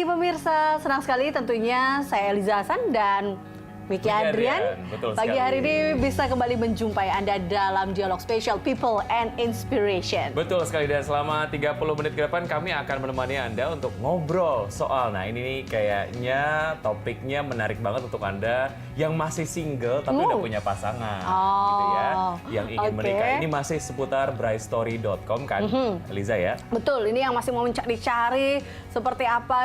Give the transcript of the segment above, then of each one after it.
pagi pemirsa, senang sekali tentunya saya Eliza Hasan dan Miki Adrian. Pagi hari ini bisa kembali menjumpai Anda dalam dialog spesial People and Inspiration. Betul sekali, dan selama 30 menit ke depan kami akan menemani Anda untuk ngobrol soal, nah ini nih kayaknya topiknya menarik banget untuk Anda yang masih single tapi udah punya pasangan gitu ya, yang ingin menikah. Ini masih seputar brightstory.com kan, Eliza ya? Betul, ini yang masih mau mencari-cari seperti apa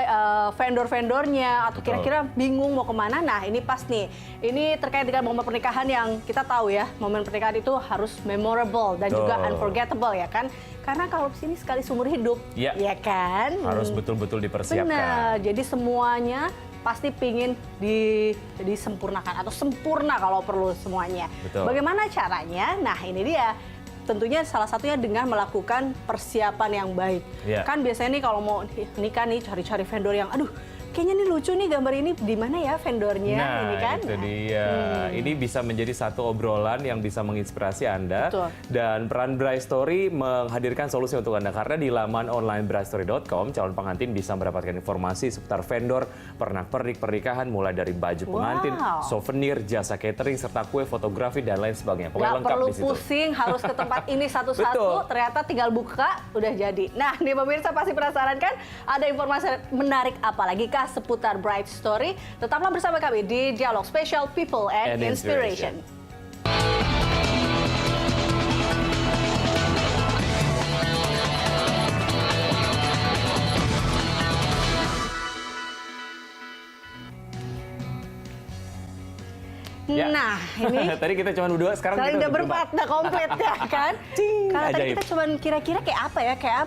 vendor-vendornya atau kira-kira bingung mau kemana. Nah ini pas nih. Ini terkait dengan momen pernikahan yang kita tahu ya, momen pernikahan itu harus memorable dan juga unforgettable ya kan. Karena kalau sini sekali seumur hidup, ya kan? Harus betul-betul dipersiapkan. Benar, jadi semuanya pasti pingin disempurnakan atau sempurna kalau perlu semuanya. Betul. Bagaimana caranya? Nah ini dia. Tentunya salah satunya dengan melakukan persiapan yang baik. Kan biasanya nih kalau mau nikah nih cari-cari vendor yang aduh kayaknya nih lucu nih gambar ini, di mana ya vendornya, nah, ini kan? Itu dia. Ini bisa menjadi satu obrolan yang bisa menginspirasi Anda. Betul. Dan peran Bright Story menghadirkan solusi untuk Anda. Karena di laman online brightstory.com, calon pengantin bisa mendapatkan informasi seputar vendor, pernak-pernik pernikahan, mulai dari baju pengantin, souvenir, jasa catering, serta kue, fotografi, dan lain sebagainya. Pokoknya lengkap perlu di situ. pusing, harus ke tempat ini satu-satu, ternyata tinggal buka, udah jadi. Nah, nih pemirsa pasti penasaran kan? Ada informasi menarik apa lagi kah seputar Bright Story? Tetaplah bersama kami di Dialog Spesial People and Inspiration. Ya. Nah, ini tadi kita cuma berdua, sekarang kita udah berempat, udah komplit ya kan? Kalau tadi kita cuma kira-kira kayak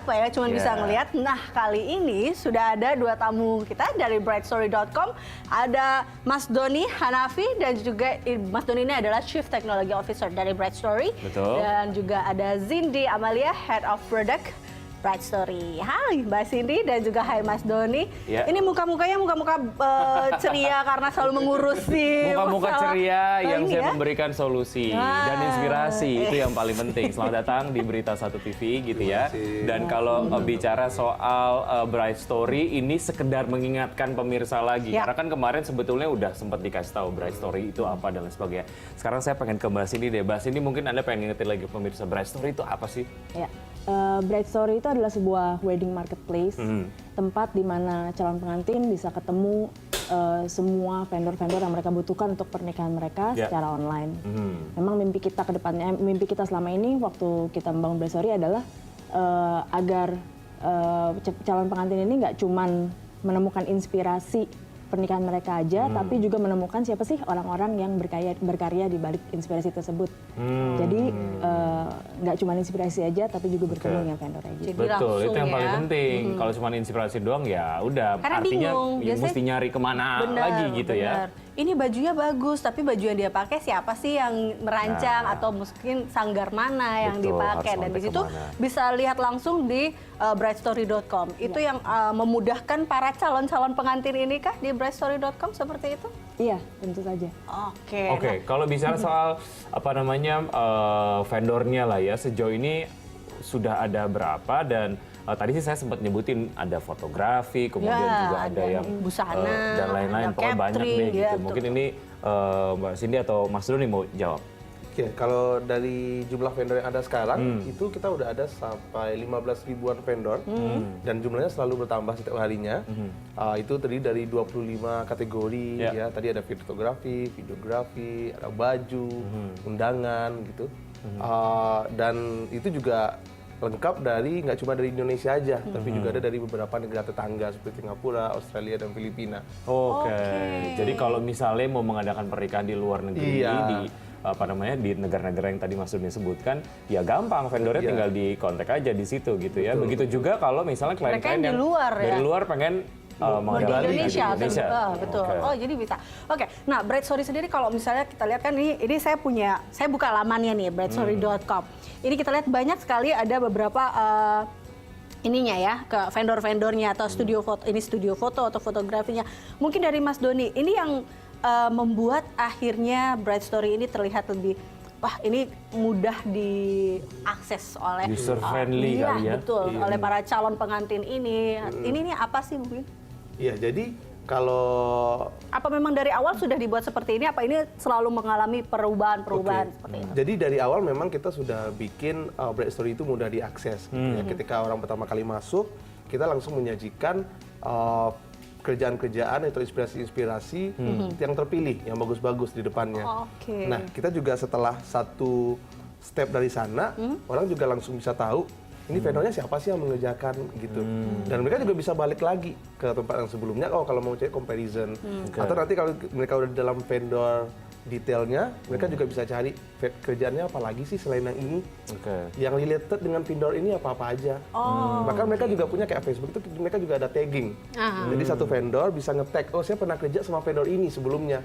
apa ya, cuma bisa ngelihat. Nah, kali ini sudah ada dua tamu kita dari brightstory.com. Ada Mas Doni Hanafi dan juga Mas Doni ini adalah Chief Technology Officer dari Bright Story. Betul. Dan juga ada Zindi Amalia, Head of Product Bright Story. Hai Mbak Cindy dan juga hai Mas Doni. Ini muka-mukanya muka-muka ceria karena selalu mengurusi muka-muka ceria yang saya ya? memberikan solusi dan inspirasi. Itu yang paling penting. Selamat datang di Berita Satu TV gitu ya. Dan kalau bicara soal Bright Story, ini sekedar mengingatkan pemirsa lagi. Karena kan kemarin sebetulnya udah sempat dikasih tahu Bright Story itu apa dan lain sebagainya. Sekarang saya pengen ke Mbak Cindy deh. Mbak Cindy, mungkin Anda pengen ngingetin lagi pemirsa, Bright Story itu apa sih? Ya. Bright Story itu adalah sebuah wedding marketplace, tempat di mana calon pengantin bisa ketemu semua vendor-vendor yang mereka butuhkan untuk pernikahan mereka secara online. Memang mimpi kita ke depannya, mimpi kita selama ini waktu kita membangun Bright Story adalah agar calon pengantin ini nggak cuman menemukan inspirasi pernikahan mereka aja, tapi juga menemukan siapa sih orang-orang yang berkarya di balik inspirasi tersebut. Jadi nggak cuma inspirasi aja, tapi juga bertemu dengan vendor aja. Jadi betul, itu yang paling ya. penting. Kalau cuma inspirasi doang ya udah, karena artinya bingung, mesti nyari kemana lagi gitu ya. Ini bajunya bagus, tapi baju yang dia pakai siapa sih yang merancang atau mungkin sanggar mana yang dipakai, dan di situ bisa lihat langsung di brightstory.com. Itu yang memudahkan para calon-calon pengantin ini kah di brightstory.com seperti itu? Iya, tentu saja. Oke, kalau bicara soal apa namanya vendornya lah ya, sejauh ini sudah ada berapa, dan tadi sih saya sempat nyebutin ada fotografi, kemudian juga ada yang busana dan lain-lain, pokoknya banyak deh gitu. Mungkin ini Mbak Cindy atau Mas Doni mau jawab. Oke, kalau dari jumlah vendor yang ada sekarang, itu kita udah ada sampai 15 ribuan vendor, dan jumlahnya selalu bertambah setiap harinya. Itu terdiri dari 25 kategori, ya. Tadi ada fotografi, videografi, ada baju, undangan gitu. Dan itu juga lengkap dari nggak cuma dari Indonesia aja, tapi juga ada dari beberapa negara tetangga seperti Singapura, Australia, dan Filipina. Oke. Jadi kalau misalnya mau mengadakan pernikahan di luar negeri, di apa namanya di negara-negara yang tadi Mas Doni sebutkan, ya gampang, vendornya tinggal di kontak aja di situ gitu ya. Begitu juga kalau misalnya klien-klien yang dari luar pengen di Indonesia, betul. Okay. Jadi bisa. Oke, nah Bright Story sendiri kalau misalnya kita lihat kan ini saya buka lamannya nih, brightstory.com. Ini kita lihat banyak sekali ada beberapa ininya ya, ke vendor-vendornya atau studio foto atau fotografinya. Mungkin dari Mas Doni, ini yang membuat akhirnya Bright Story ini terlihat lebih wah ini mudah diakses oleh user friendly kali ya. Betul, oleh para calon pengantin ini. Ini apa sih mungkin? Iya, jadi kalau Apa memang dari awal sudah dibuat seperti ini? Apa ini selalu mengalami perubahan-perubahan seperti itu? jadi dari awal memang kita sudah bikin Bright Story itu mudah diakses. Gitu ya. Ketika orang pertama kali masuk, kita langsung menyajikan kerjaan-kerjaan atau inspirasi-inspirasi yang terpilih, yang bagus-bagus di depannya. Oke. Nah, kita juga setelah satu step dari sana, orang juga langsung bisa tahu ini vendornya siapa sih yang mengerjakan gitu. Dan mereka juga bisa balik lagi ke tempat yang sebelumnya. Oh, kalau mau cari comparison. Atau nanti kalau mereka udah di dalam vendor detailnya, mereka juga bisa cari kerjaannya apa lagi sih selain yang ini. Yang related dengan vendor ini apa-apa aja. Bahkan mereka juga punya kayak Facebook itu mereka juga ada tagging. Jadi satu vendor bisa nge-tag, oh saya pernah kerja sama vendor ini sebelumnya.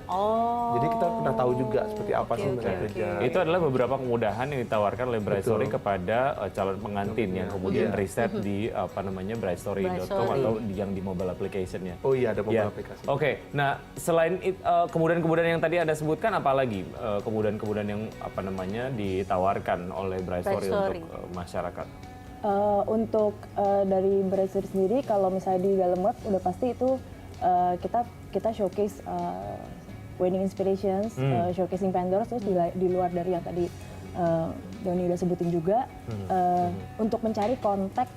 Jadi kita pernah tahu juga seperti apa sih mereka kerja. Itu adalah beberapa kemudahan yang ditawarkan oleh Bright Story kepada calon pengantin yang kemudian riset di brightstory.com atau yang di mobile application-nya. Oh iya, ada mobile aplikasi. Oke, nah selain kemudahan-kemudahan yang tadi Anda sebutkan, apalagi kemudahan-kemudahan yang ditawarkan oleh Bright Story untuk masyarakat? Untuk dari Bright Story sendiri, kalau misalnya di dalam web udah pasti itu kita showcase wedding inspirations, showcasing vendors, terus di luar dari yang tadi Doni udah sebutin juga, untuk mencari kontak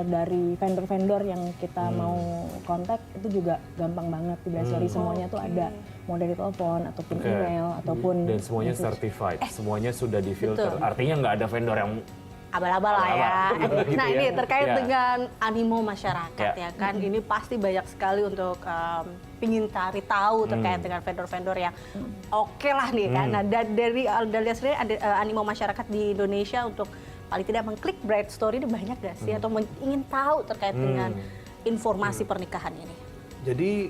dari vendor-vendor yang kita mau kontak itu juga gampang banget di Bright Story. Semuanya tuh ada, mau dari telepon ataupun email ataupun dan semuanya certified, semuanya sudah difilter. Artinya nggak ada vendor yang abal-abal lah ya. Gitu Nah ya. ini terkait Ya. dengan animo masyarakat ya kan. Ini pasti banyak sekali untuk pingin cari tahu terkait dengan vendor-vendor yang oke lah nih kan. Nah dari Aldalia sendiri ada animo masyarakat di Indonesia untuk paling tidak mengklik Bright Story ini banyak gak sih? Atau ingin tahu terkait dengan informasi pernikahan ini? Jadi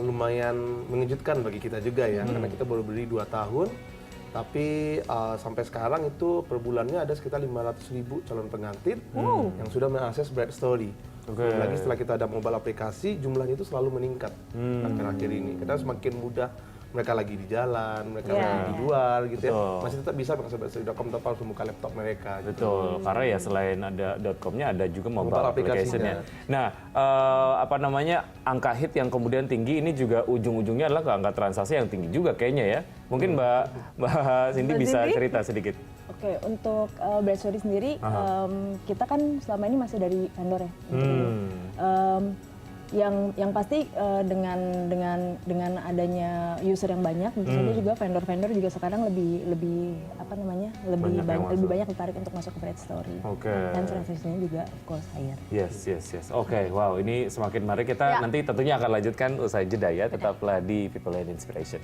lumayan mengejutkan bagi kita juga ya, karena kita baru berdiri 2 tahun, tapi sampai sekarang itu per bulannya ada sekitar 500.000 calon pengantin yang sudah mengakses Bright Story. Belum lagi setelah kita ada mobile aplikasi, jumlahnya itu selalu meningkat akhir-akhir ini. Kita semakin mudah, mereka lagi di jalan, mereka lagi di luar gitu ya, masih tetap bisa mengakses brightstory.com tanpa harus membuka laptop mereka. Gitu. Betul, karena ya selain ada .com-nya ada juga mobile application-nya. Nah, angka hit yang kemudian tinggi ini juga ujung-ujungnya adalah ke angka transaksi yang tinggi juga kayaknya ya. Mungkin Mbak Cindy bisa cerita sedikit. Oke, untuk Bright Story sendiri, kita kan selama ini masih dari vendor ya. Yang pasti dengan adanya user yang banyak, tentu saja juga vendor-vendor juga sekarang lebih banyak tertarik untuk masuk ke Bright Story. Dan transaksinya juga of course higher. Yes. Oke, wow, ini semakin menarik. Kita nanti tentunya akan lanjutkan usai jeda ya. Tetaplah di People and Inspiration.